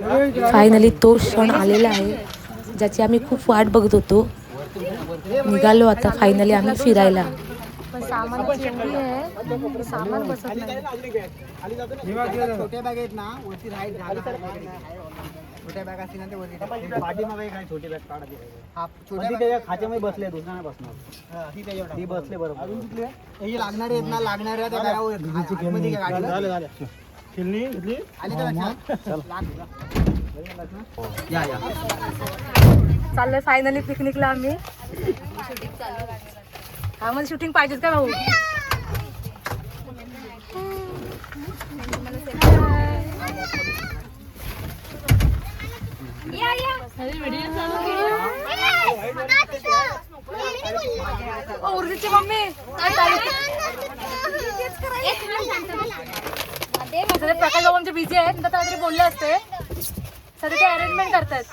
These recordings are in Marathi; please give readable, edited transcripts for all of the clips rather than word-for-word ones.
फायनली तो क्षण आलेला आहे ज्याची आम्ही खूप वाट बघत होतो. निघालो आता फायनली आम्ही फिरायला. पण सामानाची एवढी आहे सामान बसत नाही. छोट्या बॅग आहेत ना वरती राईट छोट्या बॅग असतील ना ते वरती पाठीमागे काय छोटी बॅग काढायची. हा छोट्या त्याच्या खात्यामध्ये बसले दुसरा नाही बसणार. ती बसले बरोबर. हे लागणारे आहेत ना लागणाऱ्या त्या बॅगावर आतमध्ये गाडी झालं झालं खेळणी घेतली आली का लक्षात. या या चाललंय फायनली पिकनिकला आम्ही. हा मध्ये शूटिंग पाहिजेच का भाऊ. उर्दीची मम्मी प्रकाश भाऊ आमचे बिझी आहेत नंतर काहीतरी बोलले असते. सध्या ते अरेंजमेंट करतात.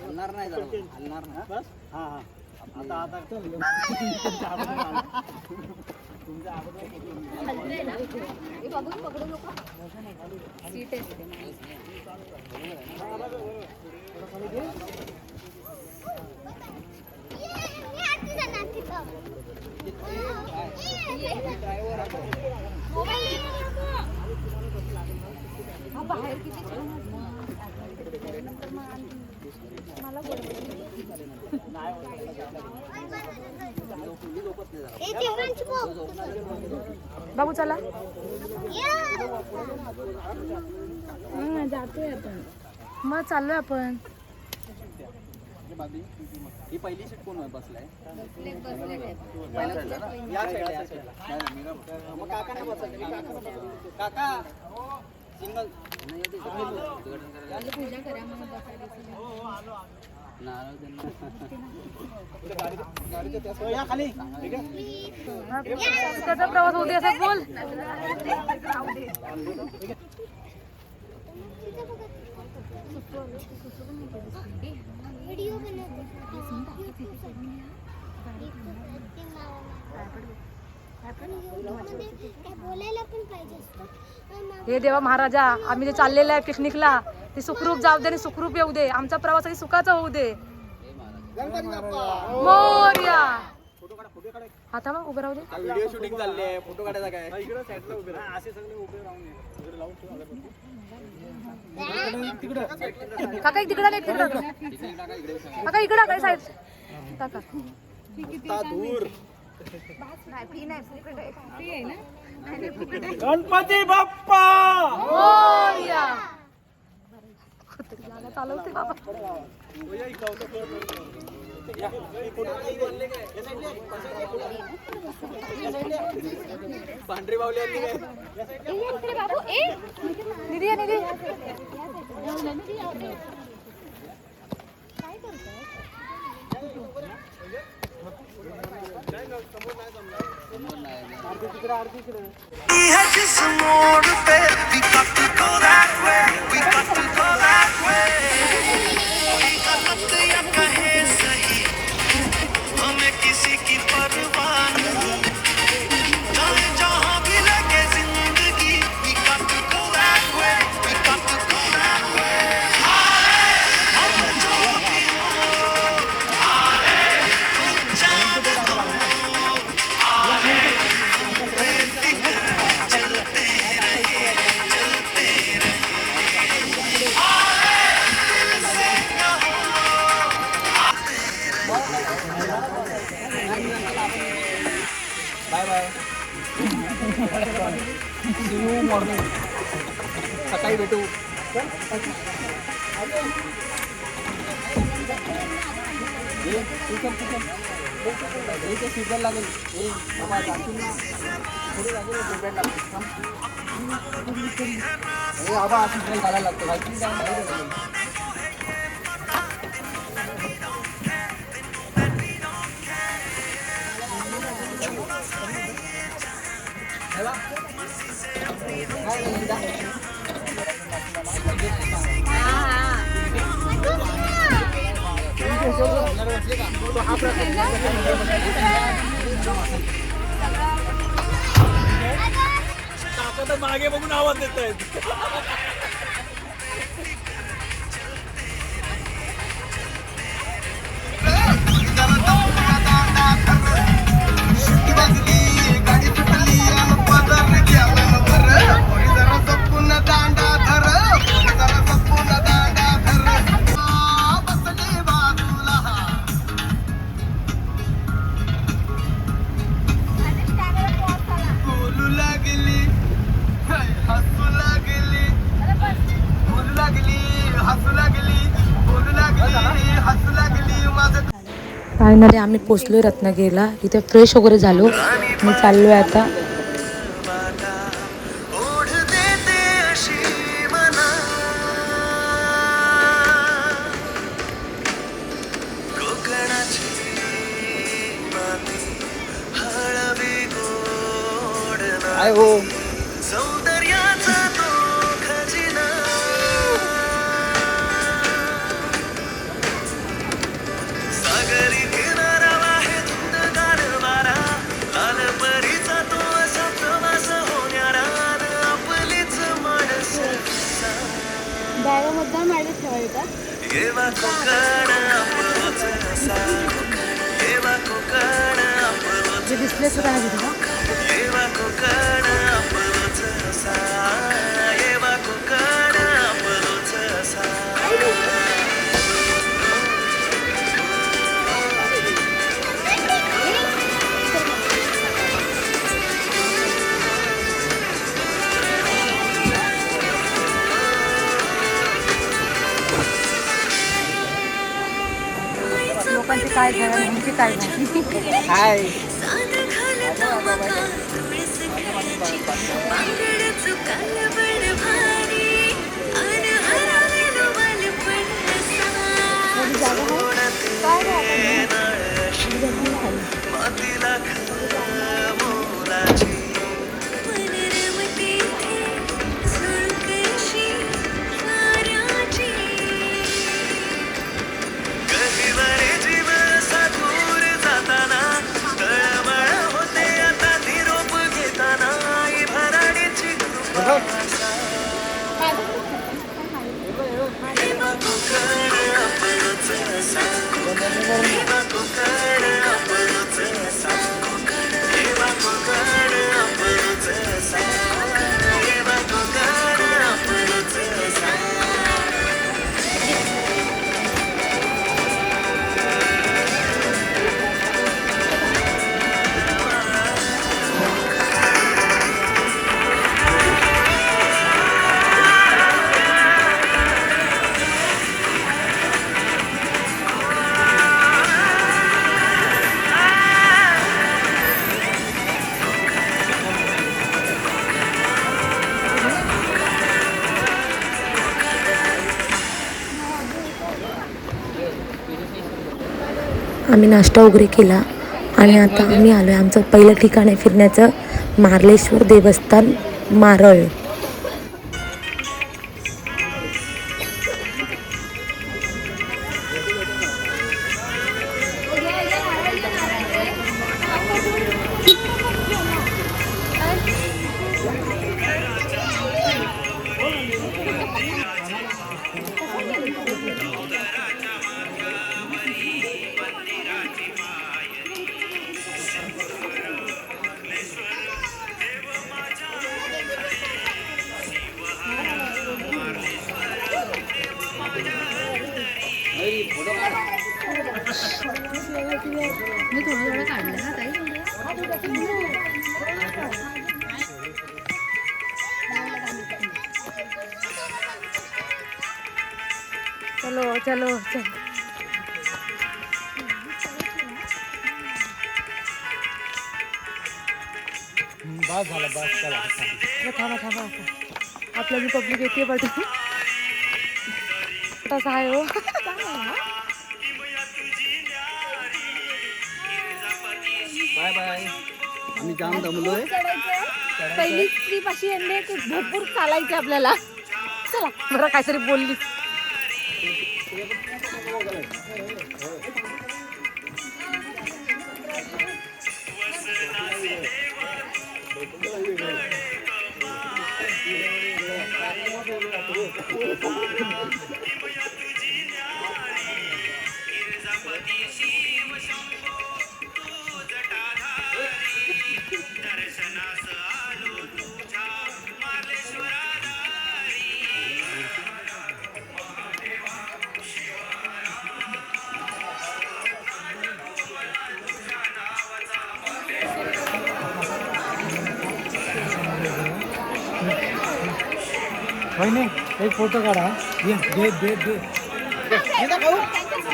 हलणार नाही हलणार ना बस. हा हा आता आता बाहेर किती बाबू चला जातोय आपण. मग चाललोय आपण. ही पहिली सीट कोण बसलाय. काका सिंगल पूजा करा खाली त्याचा प्रवास होऊ दे असं बोल. हे देवा महाराजा आम्ही जे चाललेलं आहे पिकनिकला ते सुखरूप जाऊ दे आणि सुखरूप येऊ दे. आमचा प्रवास काही सुखाचा होऊ दे. मोरया आता मग उभे राहू दे. व्हिडिओ शूटिंग चालली आहे. फोटो काढायचा काय इकडे साईडला उभे राहा. असे सगळे उभे राहून इकडे लावून काका एक तिकडे काका इकडे काय साईड काका दूर. गणपती बाप्पा मोरया. चालवते बाबा. पांढरी बावली आली काय निधी आहे Nidhi. Bye bye. See you morning. सकाळी भेटू. सीझन लागेल. आबा सीझन घालायला लागतो. माहिती मागे बघून आवाज देत आहेत. फायनली आम्ही पोचलो रत्नागिरीला. इथे फ्रेश वगैरे झालो मी चाललोय आता हो बॅगामध्ये माझ्या ठेवायचा जे दिसले सुद्धा लोकांची काय झालं आमची काय झाली हाय आम्ही नाश्ता वगैरे केला आणि आता आम्ही आलो आहे आमचं पहिलं ठिकाण आहे फिरण्याचं मार्लेश्वर देवस्थान मारळ. चलो चलो चलो बस झालं बस चला थांबा थांबा आपल्या जी पब्लिक येते बट तसं आहे हो. बाय बाय आम्ही जाम दमलोय. पहिली ट्रिप अशी आहे की भरपूर चालायची आपल्याला. चला बरं काहीतरी बोलली. नाही एक फोटो काढा ये दे दे दे ना भाऊ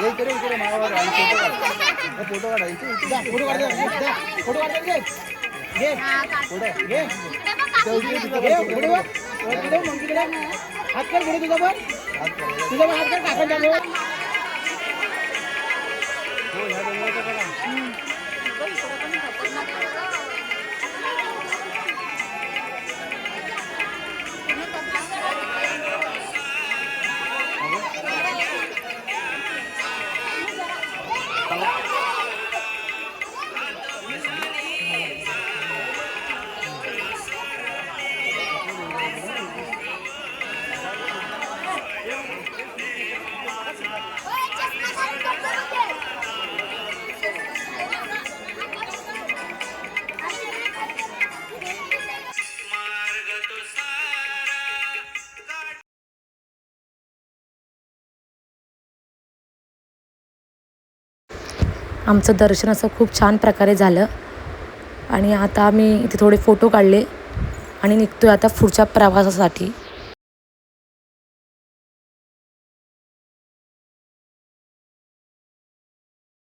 ये इकडे इकडे मागावर फोटो काढा इथे फोटो काढा फोटो काढा घे घे फोटो घे पुढे मग तिकडे हात कर पुढे तुझा पण हात कर काका चालू हो ह्या डोंगराचा काढा आमचं दर्शन असं खूप छान प्रकारे झालं आणि आता आम्ही इथे थोडे फोटो काढले आणि निघतोय आता पुढच्या प्रवासासाठी.